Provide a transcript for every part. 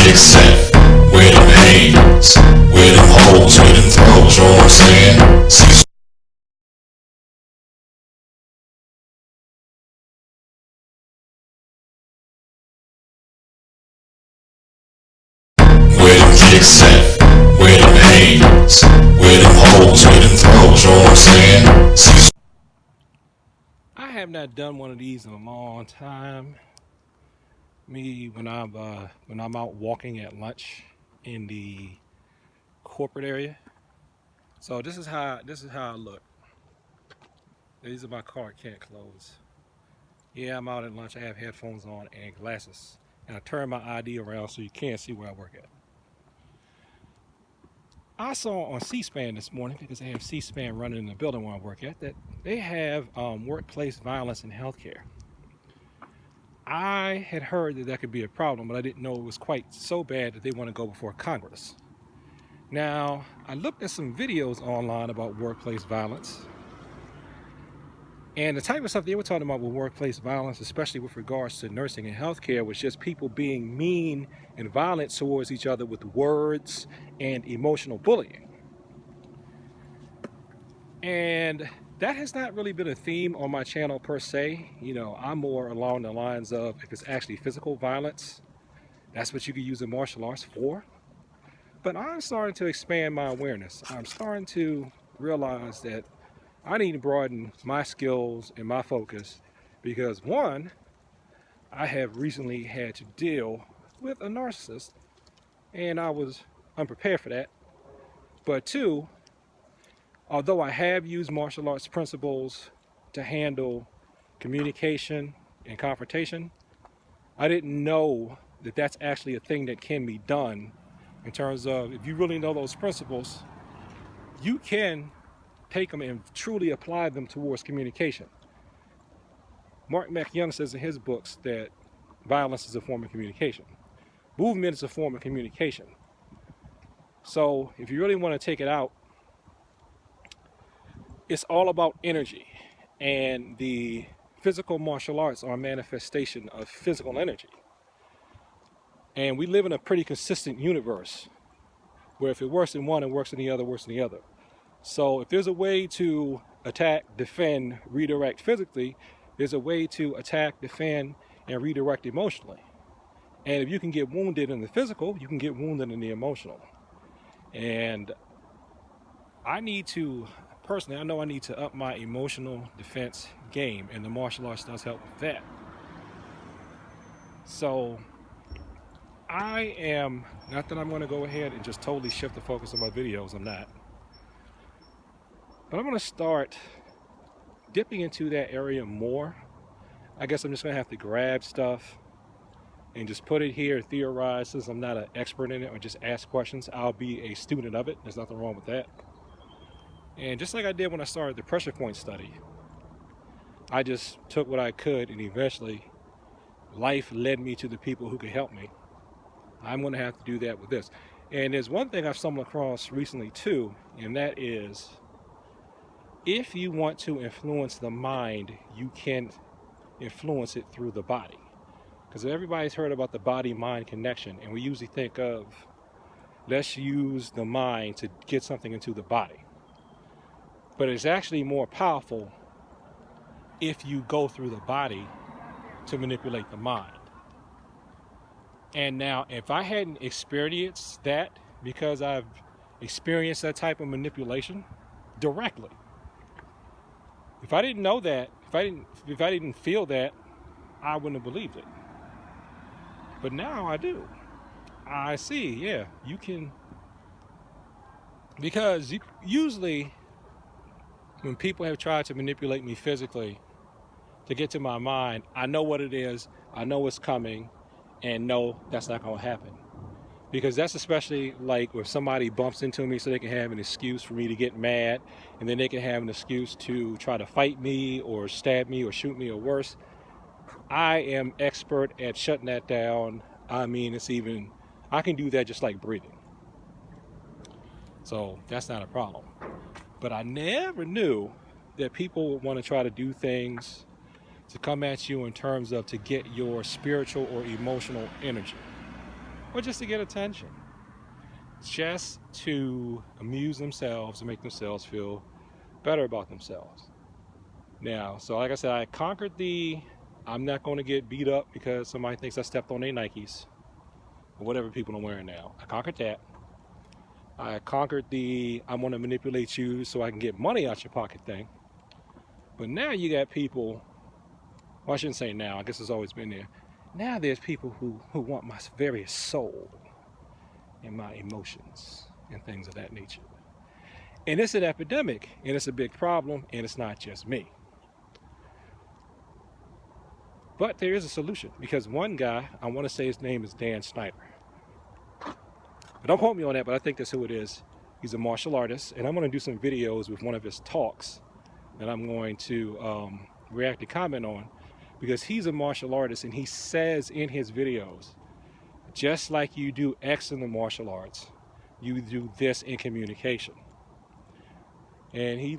Set, where them hands, where them holes, where them throws, you know what I'm saying? Cecil, where them kicks set, where them hands, where them holes, where them throws, you know what I'm saying? Cecil. I have not done one of these in a long time. Me when I'm out walking at lunch in the corporate area. So this is how I look. These are my car can't close. Yeah, I'm out at lunch. I have headphones on and glasses, and I turn my ID around so you can't see where I work at. I saw on C-SPAN this morning because they have C-SPAN running in the building where I work at that they have workplace violence in healthcare. I had heard that could be a problem, but I didn't know it was quite so bad that they want to go before Congress. Now, I looked at some videos online about workplace violence, and the type of stuff they were talking about with workplace violence, especially with regards to nursing and healthcare, was just people being mean and violent towards each other with words and emotional bullying. And that has not really been a theme on my channel per se. I'm more along the lines of if it's actually physical violence, that's what you can use in martial arts for. But I'm starting to expand my awareness. I'm starting to realize that I need to broaden my skills and my focus because one, I have recently had to deal with a narcissist and I was unprepared for that. But two, although I have used martial arts principles to handle communication and confrontation, I didn't know that that's actually a thing that can be done in terms of if you really know those principles, you can take them and truly apply them towards communication. Mark McYoung says in his books that violence is a form of communication. Movement is a form of communication. So if you really want to take it out, it's all about energy. And the physical martial arts are a manifestation of physical energy. And we live in a pretty consistent universe where if it works in one, it works in the other, works in the other. So if there's a way to attack, defend, redirect physically, there's a way to attack, defend, and redirect emotionally. And if you can get wounded in the physical, you can get wounded in the emotional. And personally, I know I need to up my emotional defense game, and the martial arts does help with that. So not that I'm going to go ahead and just totally shift the focus of my videos, I'm not. But I'm going to start dipping into that area more. I guess I'm just going to have to grab stuff and just put it here, theorize, since I'm not an expert in it, or just ask questions. I'll be a student of it. There's nothing wrong with that. And just like I did when I started the pressure point study, I just took what I could, and eventually life led me to the people who could help me. I'm going to have to do that with this. And there's one thing I've stumbled across recently too, and that is if you want to influence the mind, you can influence it through the body. Because everybody's heard about the body-mind connection, and we usually think of let's use the mind to get something into the body. But it's actually more powerful if you go through the body to manipulate the mind. And now, if I hadn't experienced that, because I've experienced that type of manipulation directly, if I didn't know that, if I didn't feel that, I wouldn't have believed it. But now I do. I see, yeah, you can, because usually when people have tried to manipulate me physically to get to my mind, I know what it is, I know it's coming, and no, that's not going to happen. Because that's especially like if somebody bumps into me so they can have an excuse for me to get mad, and then they can have an excuse to try to fight me or stab me or shoot me or worse. I am expert at shutting that down. I mean, I can do that just like breathing. So that's not a problem. But I never knew that people would want to try to do things to come at you in terms of to get your spiritual or emotional energy. or just to get attention, just to amuse themselves and make themselves feel better about themselves. Now, so like I said, I conquered the I'm not going to get beat up because somebody thinks I stepped on their Nikes or whatever people are wearing now. I conquered that. I conquered the I want to manipulate you so I can get money out your pocket thing. But now you got people, well, I shouldn't say now, I guess it's always been there. Now there's people who want my very soul and my emotions and things of that nature. And it's an epidemic, and it's a big problem, and it's not just me. But there is a solution, because one guy, I want to say his name is Dan Snyder. But don't quote me on that, but I think that's who it is. He's a martial artist, and I'm going to do some videos with one of his talks that I'm going to react and comment on, because he's a martial artist, and he says in his videos, just like you do X in the martial arts, you do this in communication. And he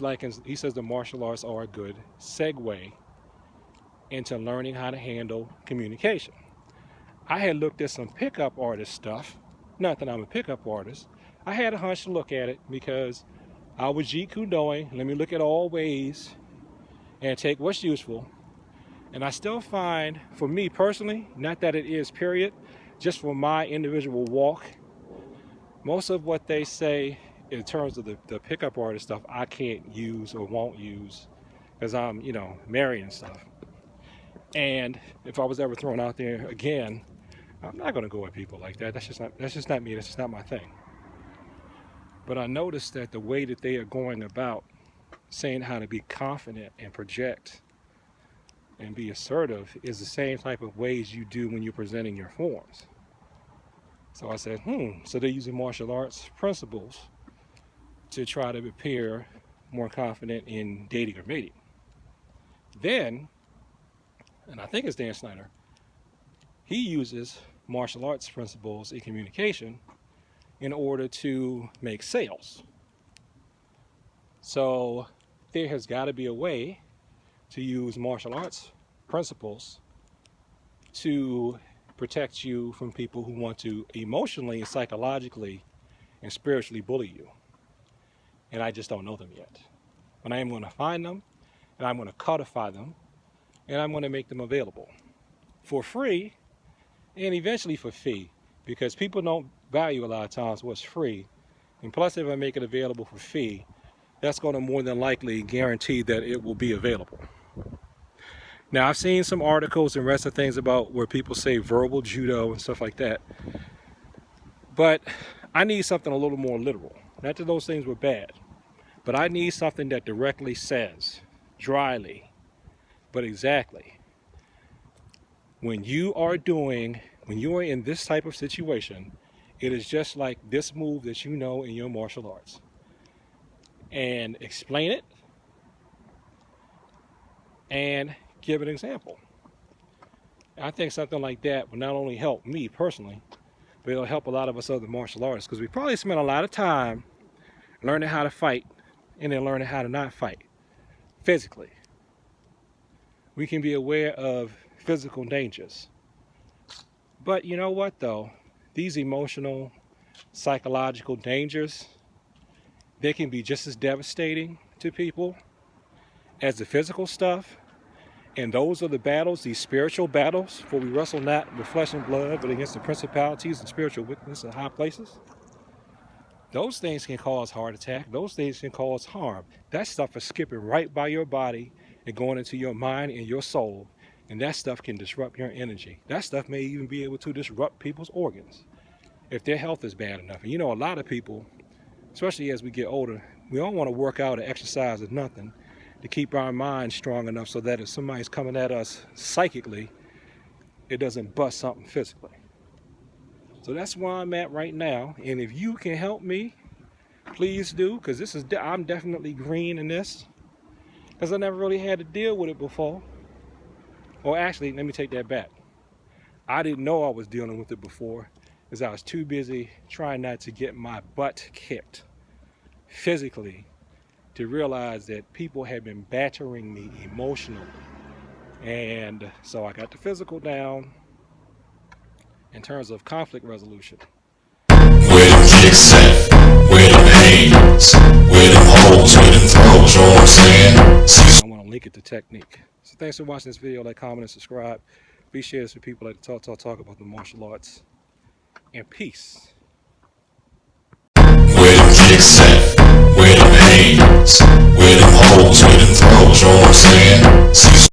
says the martial arts are a good segue into learning how to handle communication. I had looked at some pickup artist stuff. Not that I'm a pickup artist. I had a hunch to look at it because I was Jeet Kune Doing. Let me look at all ways and take what's useful. And I still find, for me personally, not that it is period, just for my individual walk, most of what they say in terms of the pickup artist stuff, I can't use or won't use because I'm, married and stuff. And if I was ever thrown out there again, I'm not going to go at people like that. That's just not me. That's just not my thing. But I noticed that the way that they are going about saying how to be confident and project and be assertive is the same type of ways you do when you're presenting your forms. So I said, so they're using martial arts principles to try to appear more confident in dating or mating. Then, and I think it's Dan Snyder, he uses martial arts principles in communication in order to make sales. So there has got to be a way to use martial arts principles to protect you from people who want to emotionally, psychologically, and spiritually bully you. And I just don't know them yet. But I am going to find them, and I'm going to codify them, and I'm going to make them available for free and eventually for fee, because people don't value a lot of times what's free. And plus, if I make it available for fee, that's going to more than likely guarantee that it will be available. Now, I've seen some articles and rest of things about where people say verbal judo and stuff like that. But I need something a little more literal. Not that those things were bad, but I need something that directly says, dryly, but exactly, when you are in this type of situation, it is just like this move that you know in your martial arts. And explain it and give an example. I think something like that will not only help me personally, but it'll help a lot of us other martial artists, because we probably spend a lot of time learning how to fight and then learning how to not fight physically. We can be aware of physical dangers. But you know what though? These emotional, psychological dangers, they can be just as devastating to people as the physical stuff. And those are the battles, these spiritual battles, for we wrestle not with flesh and blood, but against the principalities and spiritual wickedness in high places. Those things can cause heart attack. Those things can cause harm. That stuff is skipping right by your body and going into your mind and your soul. And that stuff can disrupt your energy. That stuff may even be able to disrupt people's organs if their health is bad enough. And a lot of people, especially as we get older, we don't want to work out or exercise or nothing to keep our minds strong enough so that if somebody's coming at us psychically, it doesn't bust something physically. So that's where I'm at right now. And if you can help me, please do, because I'm definitely green in this, because I never really had to deal with it before. Or actually, let me take that back. I didn't know I was dealing with it before, because I was too busy trying not to get my butt kicked physically to realize that people had been battering me emotionally. And so I got the physical down, in terms of conflict resolution. Where them kicks at? Where them hands? Where them holes? Where them throws? You know what I'm saying? I want to link it to technique. So thanks for watching this video. Like, comment, and subscribe. Be share this with people like to talk about the martial arts. And peace. Where them kicks at? Where them hands? Where them holes? Where them throws? You know what I'm saying?